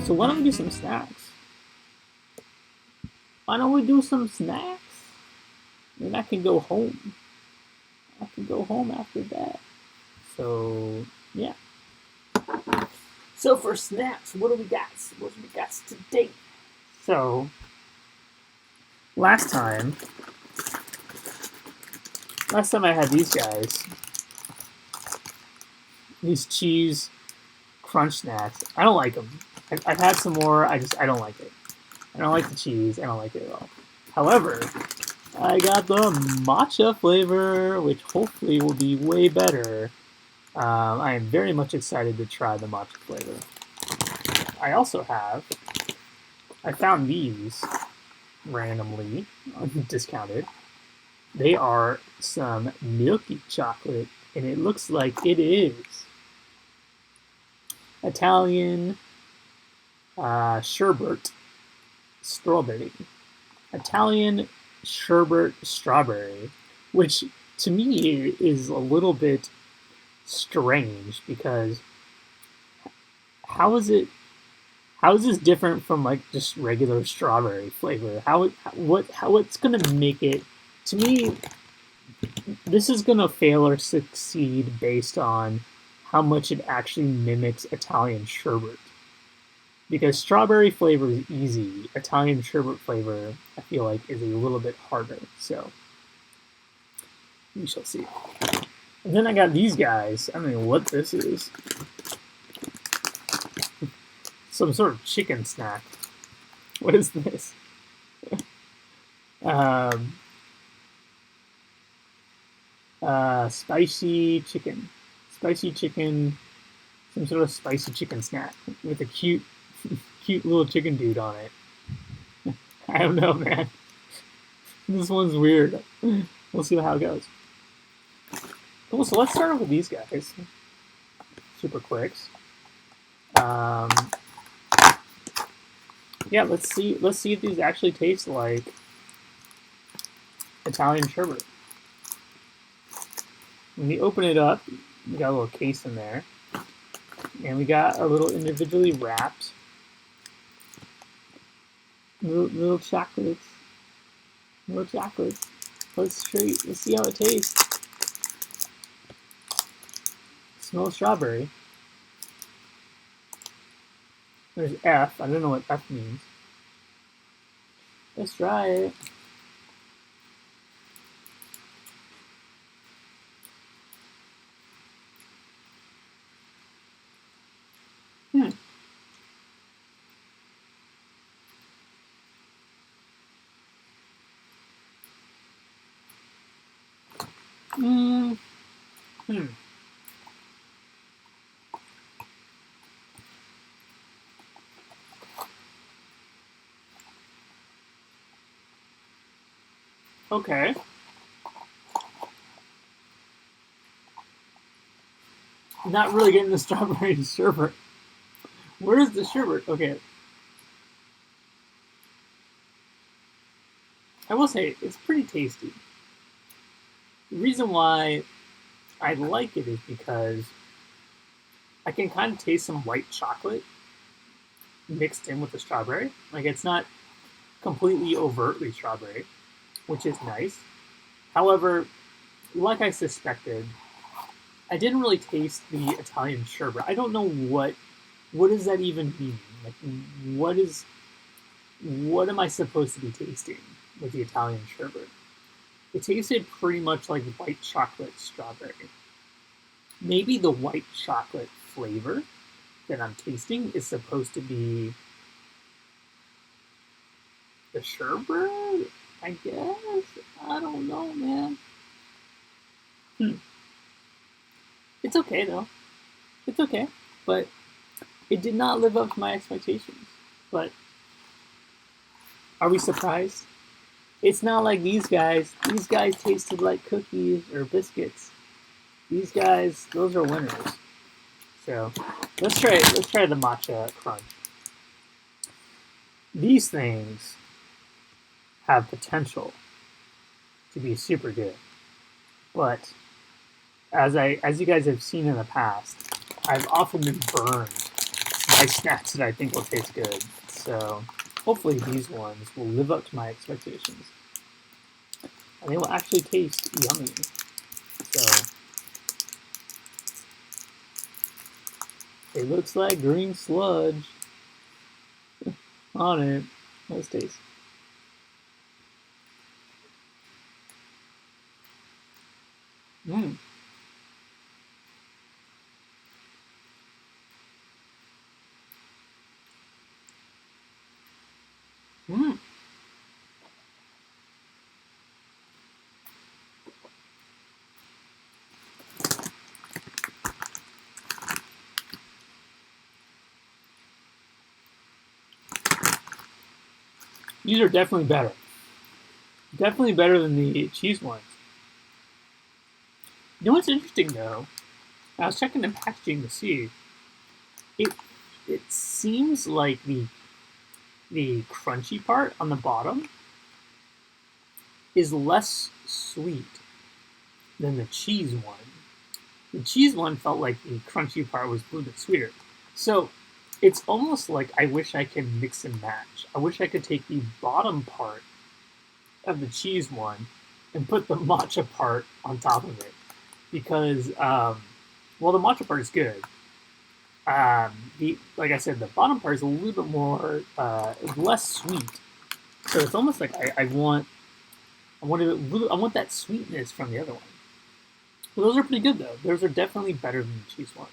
So why don't we do some snacks? Why don't we do some snacks? Then I can go home. I can go home after that. So, yeah. So for snacks, what do we got? What do we got today? So, last time I had these guys. These cheese crunch snacks. I don't like them. I've had some more. I don't like it. I don't like the cheese. I don't like it at all. However, I got the matcha flavor, which hopefully will be way better. I am very much excited to try the matcha flavor. I also I found these randomly discounted. They are some milky chocolate, and it looks like it is Italian sherbet strawberry. Italian sherbet strawberry, which to me is a little bit strange because how is this different from like just regular strawberry flavor? What's gonna make it? To me, this is gonna fail or succeed based on how much it actually mimics Italian sherbet. Because strawberry flavor is easy, Italian sherbet flavor I feel like is a little bit harder. So we shall see. And then I got these guys. I don't know what this is. Some sort of chicken snack. What is this? Spicy chicken. Spicy chicken. Some sort of spicy chicken snack with a cute little chicken dude on it. I don't know, man. This one's weird. We'll see how it goes. Cool, so let's start off with these guys. Super quicks. Yeah, let's see if these actually taste like Italian sherbet. When we open it up, we got a little case in there. And we got a little individually wrapped little chocolates. Little chocolates. Let's see how it tastes. Smell strawberry. There's F. I don't know what F means. Let's try it. Okay. Not really getting the strawberry sherbet. Where is the sherbet? Okay. I will say, it's pretty tasty. The reason why I like it is because I can kind of taste some white chocolate mixed in with the strawberry. Like, it's not completely overtly strawberry, which is nice. However, like I suspected, I didn't really taste the Italian sherbet. I don't know what does that even mean? Like, what am I supposed to be tasting with the Italian sherbet? It tasted pretty much like white chocolate strawberry. Maybe the white chocolate flavor that I'm tasting is supposed to be the sherbet, I guess. I don't know, man. It's okay, though. It's okay. But it did not live up to my expectations. But are we surprised? It's not like these guys. These guys tasted like cookies or biscuits. These guys, those are winners. So let's try the matcha crunch. These things have potential to be super good, but as you guys have seen in the past, I've often been burned snacks that I think will taste good. So hopefully these ones will live up to my expectations. And they will actually taste yummy. So it looks like green sludge on it. Let's taste. Mmm. Mmm. These are definitely better. Definitely better than the cheese ones. You know what's interesting though? I was checking the packaging to see. It it seems like the crunchy part on the bottom is less sweet than the cheese one. The cheese one felt like the crunchy part was a little bit sweeter. So it's almost like I wish I could mix and match. I wish I could take the bottom part of the cheese one and put the matcha part on top of it. Because, well, the matcha part is good. Like I said, the bottom part is a little bit more, less sweet. So it's almost like I want that sweetness from the other one. Well, those are pretty good though. Those are definitely better than the cheese ones.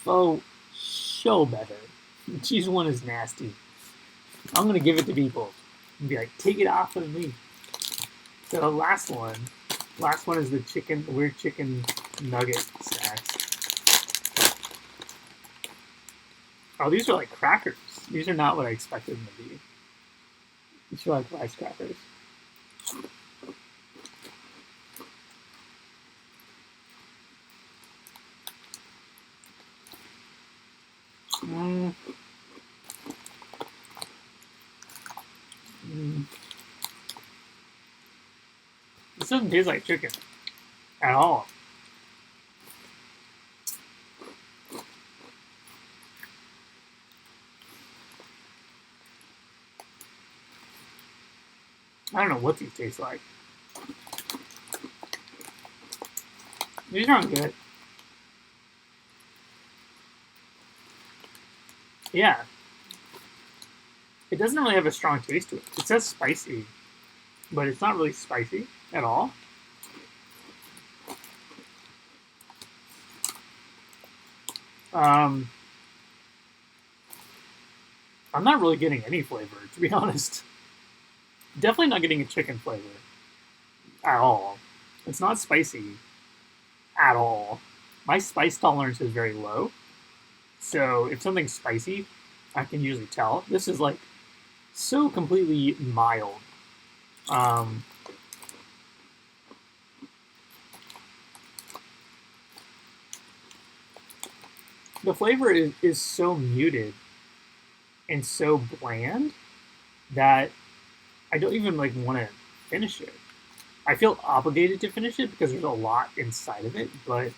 So better. The cheese one is nasty. I'm gonna give it to people and be like, take it off of me. So the last one is the weird chicken nugget snacks. Oh, these are like crackers. These are not what I expected them to be. These are like rice crackers. This doesn't taste like chicken at all. I don't know what these taste like. These aren't good. Yeah. It doesn't really have a strong taste to it. It says spicy, but it's not really spicy at all. I'm not really getting any flavor, to be honest. Definitely not getting a chicken flavor at all. It's not spicy at all. My spice tolerance is very low. So if something's spicy, I can usually tell. This is like so completely mild. The flavor is so muted and so bland that I don't even like want to finish it. I feel obligated to finish it because there's a lot inside of it, but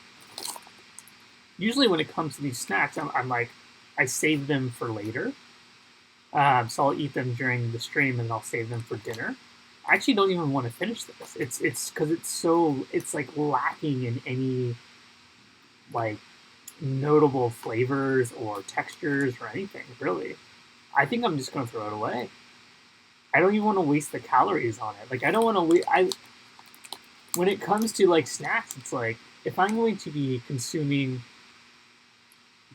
usually when it comes to these snacks, I'm like, I save them for later. So I'll eat them during the stream and I'll save them for dinner. I actually don't even want to finish this. It's because it's like lacking in any like notable flavors or textures or anything really. I think I'm just gonna throw it away. I don't even want to waste the calories on it. Like I don't want to when it comes to like snacks, it's like if I'm going to be consuming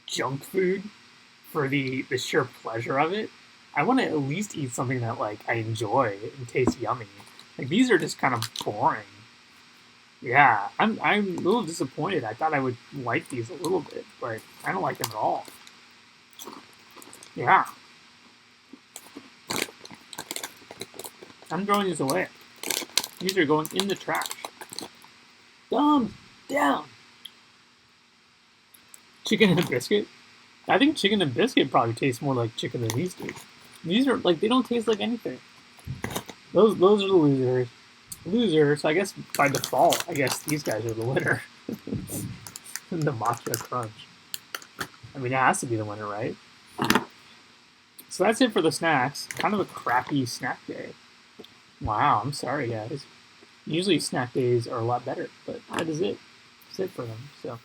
junk food for the sheer pleasure of it, I want to at least eat something that like I enjoy and tastes yummy. Like these are just kind of boring. Yeah, I'm a little disappointed. I thought I would like these a little bit, but I don't like them at all. Yeah. I'm throwing these away. These are going in the trash. Thumbs down. Chicken and a biscuit? I think chicken and biscuit probably tastes more like chicken than these do. These are like they don't taste like anything. Those are the losers. Losers. So I guess by default, I guess these guys are the winner. The Matcha Crunch. I mean, it has to be the winner, right? So that's it for the snacks. Kind of a crappy snack day. Wow, I'm sorry, guys. Usually snack days are a lot better, but that is it. That's it for them. So